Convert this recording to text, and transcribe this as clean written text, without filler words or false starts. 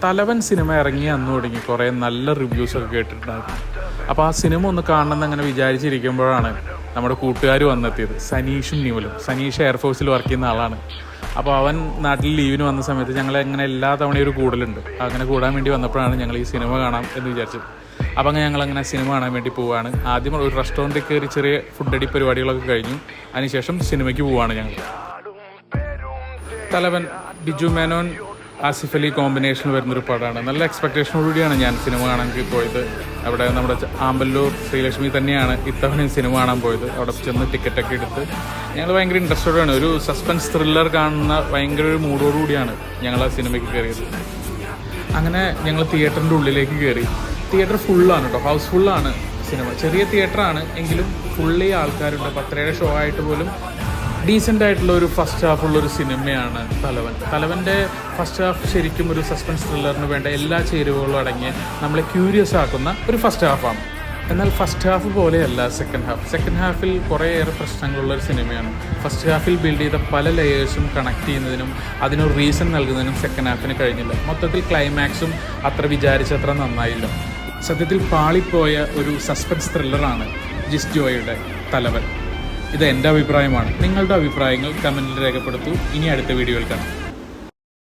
തലവൻ സിനിമ ഇറങ്ങി അന്ന് തുടങ്ങി കുറേ നല്ല റിവ്യൂസൊക്കെ കേട്ടിട്ടുണ്ടായിരുന്നു. അപ്പോൾ ആ സിനിമ ഒന്ന് കാണണമെന്ന് അങ്ങനെ വിചാരിച്ചിരിക്കുമ്പോഴാണ് നമ്മുടെ കൂട്ടുകാർ വന്നെത്തിയത്. സനീഷും ന്യൂലും. സനീഷ് എയർഫോഴ്സിൽ വർക്ക് ചെയ്യുന്ന ആളാണ്. അപ്പോൾ അവൻ നാട്ടിൽ ലീവിന് വന്ന സമയത്ത് ഞങ്ങൾ അങ്ങനെ എല്ലാ തവണയും ഒരു കൂടലുണ്ട്. അങ്ങനെ കൂടാൻ വേണ്ടി വന്നപ്പോഴാണ് ഞങ്ങൾ ഈ സിനിമ കാണാം എന്ന് വിചാരിച്ചത്. അപ്പോൾ അങ്ങനെ ഞങ്ങളങ്ങനെ സിനിമ കാണാൻ വേണ്ടി പോവുകയാണ്. ആദ്യം ഒരു റെസ്റ്റോറൻറ്റിൽ കയറി ചെറിയ ഫുഡ് അടി പരിപാടികളൊക്കെ കഴിഞ്ഞു. അതിനുശേഷം സിനിമയ്ക്ക് പോവുകയാണ് ഞങ്ങൾ. തലവൻ ബിജു മേനോൻ ആസിഫ് അലി കോമ്പിനേഷനിൽ വരുന്നൊരു പടമാണ്. നല്ല എക്സ്പെക്റ്റേഷനോടുകൂടിയാണ് ഞാൻ സിനിമ കാണാൻ പോയത്. അവിടെ നമ്മുടെ ആമ്പല്ലൂർ ശ്രീലക്ഷ്മി തന്നെയാണ് ഇത്തവണയും സിനിമ കാണാൻ പോയത്. അവിടെ ചെന്ന് ടിക്കറ്റൊക്കെ എടുത്ത് ഞങ്ങൾ ഭയങ്കര ഇൻട്രസ്റ്റോടെയാണ്. ഒരു സസ്പെൻസ് ത്രില്ലർ കാണുന്ന ഭയങ്കര ഒരു മൂഡോടുകൂടിയാണ് ഞങ്ങൾ ആ സിനിമയ്ക്ക് കയറിയത്. അങ്ങനെ ഞങ്ങൾ തിയേറ്ററിൻ്റെ ഉള്ളിലേക്ക് കയറി. തിയേറ്റർ ഫുള്ളാണ് കേട്ടോ, ഹൗസ്ഫുള്ളാണ് സിനിമ. ചെറിയ തിയേറ്ററാണ് എങ്കിലും ഫുള്ളി ആൾക്കാരുണ്ട്. 10:30 ഷോ ആയിട്ട് പോലും ഡീസൻ്റ് ആയിട്ടുള്ള ഒരു ഫസ്റ്റ് ഹാഫുള്ളൊരു സിനിമയാണ് തലവൻ. തലവൻ്റെ ഫസ്റ്റ് ഹാഫ് ശരിക്കും ഒരു സസ്പെൻസ് ത്രില്ലറിന് വേണ്ട എല്ലാ ചേരുവകളും അടങ്ങിയ നമ്മളെ ക്യൂരിയസ് ആക്കുന്ന ഒരു ഫസ്റ്റ് ഹാഫാണ്. എന്നാൽ ഫസ്റ്റ് ഹാഫ് പോലെയല്ല സെക്കൻഡ് ഹാഫ്. സെക്കൻഡ് ഹാഫിൽ കുറേയേറെ പ്രശ്നങ്ങളുള്ളൊരു സിനിമയാണ്. ഫസ്റ്റ് ഹാഫിൽ ബിൽഡ് ചെയ്ത പല ലെയേഴ്സും കണക്ട് ചെയ്യുന്നതിനും അതിനൊരു റീസൺ നൽകുന്നതിനും സെക്കൻഡ് ഹാഫിന് കഴിഞ്ഞില്ല. മൊത്തത്തിൽ ക്ലൈമാക്സും അത്ര വിചാരിച്ചത്ര നന്നായില്ല. സത്യത്തിൽ പാളിപ്പോയ ഒരു സസ്പെൻസ് ത്രില്ലറാണ് ജിസ് ജോയുടെ തലവൻ. ഇത് എൻ്റെ അഭിപ്രായമാണ്. നിങ്ങളുടെ അഭിപ്രായങ്ങൾ കമൻറ്റിൽ രേഖപ്പെടുത്തൂ. ഇനി അടുത്ത വീഡിയോയിൽ കാണാം.